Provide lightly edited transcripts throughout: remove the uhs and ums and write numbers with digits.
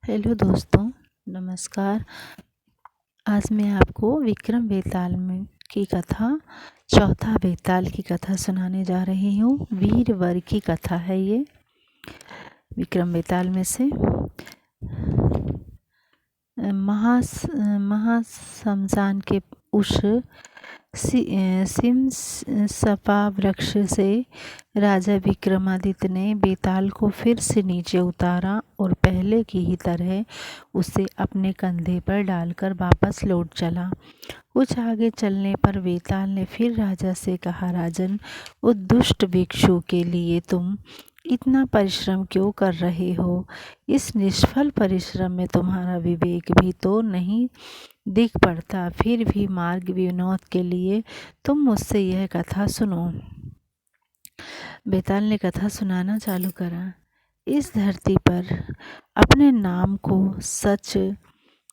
Hello दोस्तों, नमस्कार। आज मैं आपको विक्रम बेताल में की कथा चौथा बेताल की कथा सुनाने जा रही हूँ। वीरवर की कथा है ये विक्रम बेताल में से। महाशमशान के उस सिम सपा वृक्ष से राजा विक्रमादित्य ने बेताल को फिर से नीचे उतारा और पहले की ही तरह उसे अपने कंधे पर डालकर वापस लौट चला। कुछ आगे चलने पर बेताल ने फिर राजा से कहा, राजन, उस दुष्ट भिक्षु के लिए तुम इतना परिश्रम क्यों कर रहे हो? इस निष्फल परिश्रम में तुम्हारा विवेक भी तो नहीं दिख पड़ता। फिर भी मार्ग विनोद के लिए तुम मुझसे यह कथा सुनो। बेताल ने कथा सुनाना चालू करा। इस धरती पर अपने नाम को सच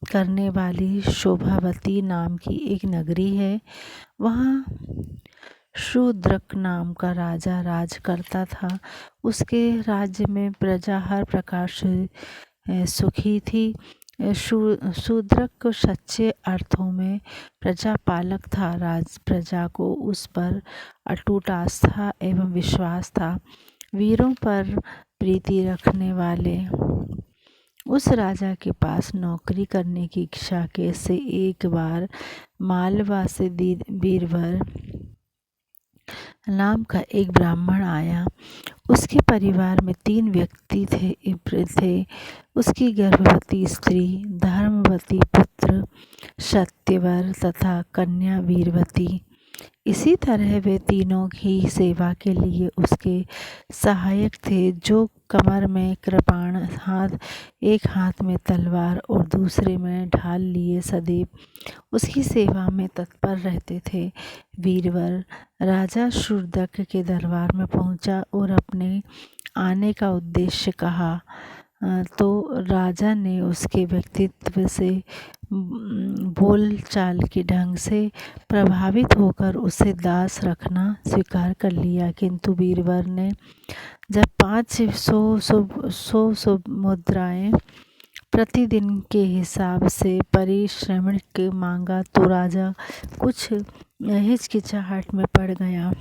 करने वाली शोभावती नाम की एक नगरी है। वहाँ शूद्रक नाम का राजा राज करता था। उसके राज्य में प्रजा हर प्रकार से सुखी थी। शूद्रक सच्चे अर्थों में प्रजा पालक था। प्रजा को उस पर अटूट आस्था एवं विश्वास था। वीरों पर प्रीति रखने वाले उस राजा के पास नौकरी करने की इच्छा के से एक बार मालवा से बीरबल नाम का एक ब्राह्मण आया। उसके परिवार में 3 व्यक्ति थे। उसकी गर्भवती स्त्री, धर्मवती पुत्र सत्यवर तथा कन्या वीरवती। इसी तरह वे तीनों ही सेवा के लिए उसके सहायक थे, जो कमर में कृपाण, एक हाथ में तलवार और दूसरे में ढाल लिए सदैव उसकी सेवा में तत्पर रहते थे। बीरबल राजा शूद्रक के दरबार में पहुंचा और अपने आने का उद्देश्य कहा तो राजा ने उसके व्यक्तित्व से, बोल चाल के ढंग से प्रभावित होकर उसे दास रखना स्वीकार कर लिया। किंतु बीरबल ने जब 500 मुद्राएं प्रतिदिन के हिसाब से पारिश्रमिक मांगा तो राजा कुछ हिचकिचाहट में पड़ गया।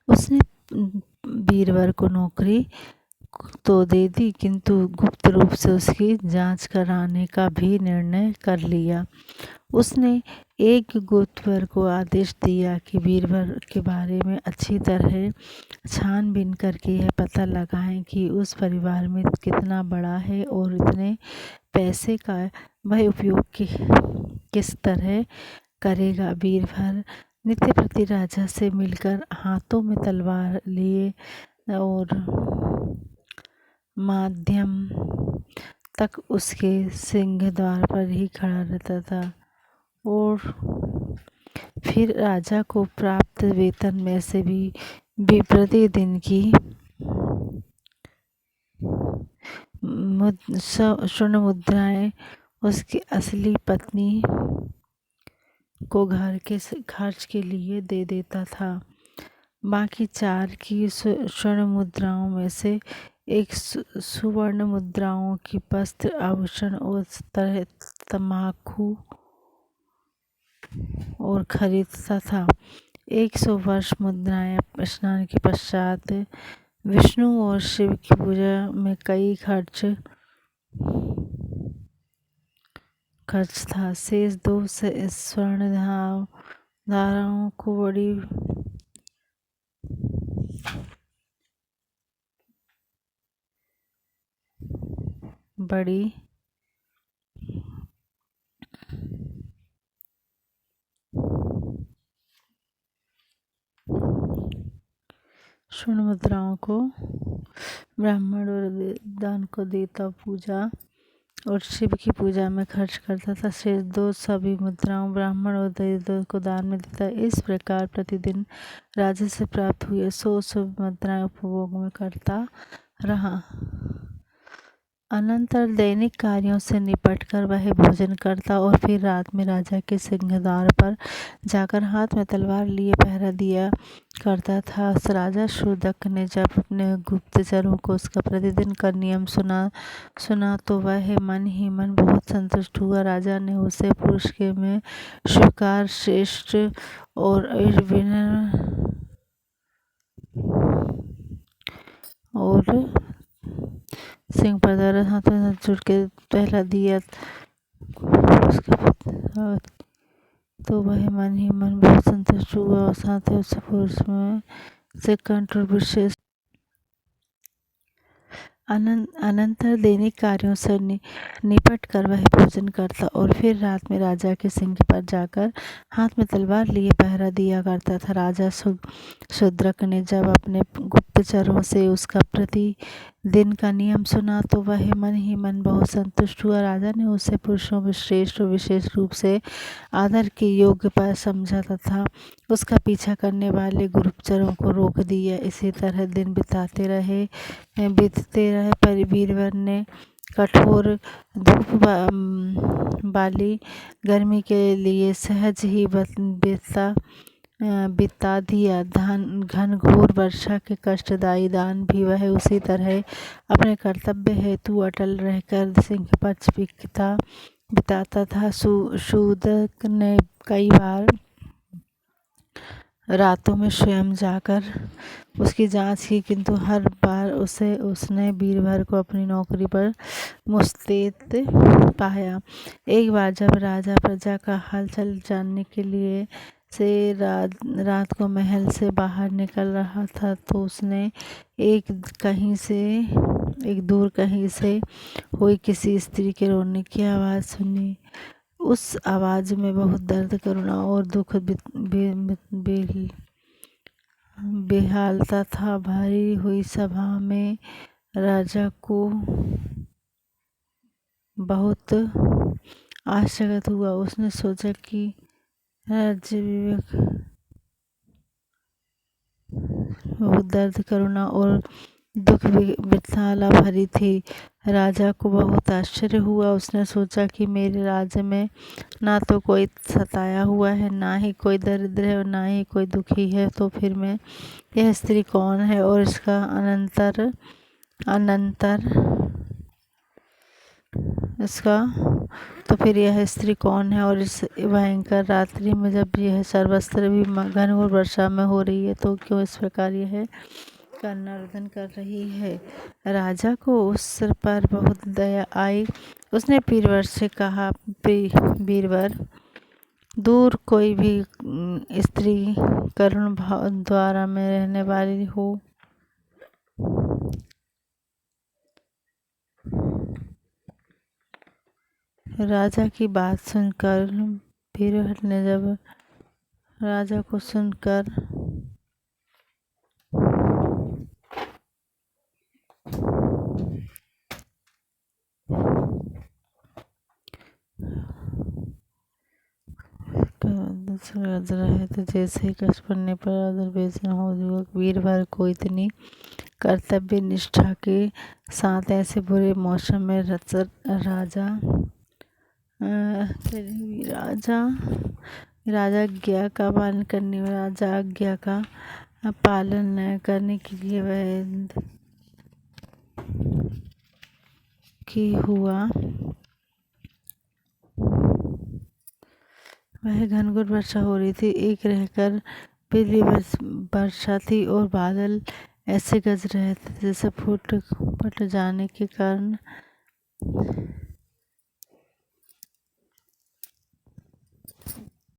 उसने बीरबल को नौकरी तो दे दी, किंतु गुप्त रूप से उसकी जांच कराने का भी निर्णय कर लिया। उसने एक गुप्तचर को आदेश दिया कि बीरबल के बारे में अच्छी तरह छानबीन करके यह पता लगाएं कि उस परिवार में कितना बड़ा है और इतने पैसे का वह उपयोग किस तरह करेगा। बीरबल नित्य प्रति राजा से मिलकर हाथों में तलवार लिए और माध्यम तक उसके सिंह द्वार पर ही खड़ा रहता था और फिर राजा को प्राप्त वेतन में से भी प्रतिदिन की स्वर्ण मुद्राएं उसकी असली पत्नी को घर के खर्च के लिए दे देता था। बाकी 4 की स्वर्ण मुद्राओं में से एक सुवर्ण मुद्राओं की वस्त्र, आभूषण और तम्बाकू और खरीदता था। 100 वर्ष मुद्राएं स्नान के पश्चात विष्णु और शिव की पूजा में कई खर्च था। शेष 2 स्वर्ण धाराओं को बड़ी स्वर्ण मुद्राओं को ब्राह्मण और दान को देता, पूजा और शिव की पूजा में खर्च करता था। शेष 2 सभी मुद्राओं ब्राह्मण और दरिद्रों को दान में देता। इस प्रकार प्रतिदिन राजा से प्राप्त हुए 100 मुद्राएं उपभोग में करता रहा। अनंतर दैनिक कार्यों से निपटकर वह भोजन करता और फिर रात में राजा के सिंहद्वार पर जाकर हाथ में तलवार लिए पहरा दिया करता था। राजा शूद्रक ने जब अपने गुप्तचरों को उसका प्रतिदिन का नियम सुना तो वह मन ही मन बहुत संतुष्ट हुआ। राजा ने उसे पुरुष के में स्वीकार, श्रेष्ठ और विनम्र और सिंह पर द्वारा हाथों में जुट के पहला दिया। उसका तो वह मन ही मन बहुत संतुष्ट हुआ और साथ ही उस पुरुष में से कंठ और विशेष अनंतर दैनिक कार्यों से निपट कर वह भोजन करता और फिर रात में राजा के सिंह पर जाकर हाथ में तलवार लिए पहरा दिया करता था। राजा शूद्रक ने जब अपने गुप्तचरों से उसका प्रतिदिन का नियम सुना तो वह मन ही मन बहुत संतुष्ट हुआ। राजा ने उसे पुरुषों में श्रेष्ठ और विशेष रूप से आदर के योग्य पर समझा तथा उसका पीछा करने वाले गुप्तचरों को रोक दिया। इसी तरह दिन बीतते रहे पर बीरबल ने कठोर धूप वाली गर्मी के लिए सहज ही बिता दिया। घनघोर वर्षा के कष्टदायी दान भी वह उसी तरह अपने कर्तव्य हेतु अटल रहकर सिंह पर बिताता था। शूद्रक ने कई बार रातों में स्वयं जाकर उसकी जांच की, किंतु हर बार उसने बीरबल को अपनी नौकरी पर मुस्तैद पाया। एक बार जब राजा प्रजा का हालचाल जानने के लिए से रात को महल से बाहर निकल रहा था तो उसने एक दूर कहीं से हुई किसी स्त्री के रोने की आवाज़ सुनी। उस आवाज़ में बहुत दर्द, करुणा और दुख बेहालता था। भरी हुई सभा में राजा को बहुत आश्चर्य हुआ। उसने सोचा कि राज्य विवेक बहुत दर्द, करुणा और दुख विथाला भरी थी। राजा को बहुत आश्चर्य हुआ। उसने सोचा कि मेरे राज्य में ना तो कोई सताया हुआ है, ना ही कोई दरिद्र है और ना ही कोई दुखी है, तो फिर मैं यह स्त्री कौन है और इसका यह स्त्री कौन है और इस भयंकर रात्रि में जब यह सर्वस्त्र भी घनघोर वर्षा में हो रही है तो क्यों इस प्रकार यह कर्नार्दन कर रही है। राजा को उस पर बहुत दया आई। उसने बीरबल से कहा, बीरबल, दूर कोई भी स्त्री करुण भाव द्वारा में रहने वाली हो राजा की बात सुनकर बीरबल ने जब राजा को सुनकर रहे थे, जैसे ही कष्ट पड़ने पर आदर बेचैन हो युवक बीरबल को इतनी कर्तव्य निष्ठा के साथ ऐसे बुरे मौसम में राजा आज्ञा का पालन करने में राजा आज्ञा का पालन न करने के लिए वह घनघोर वर्षा हो रही थी। एक रहकर बिजली वर्षा थी और बादल ऐसे गरज रहे थे जैसे फट जाने के कारण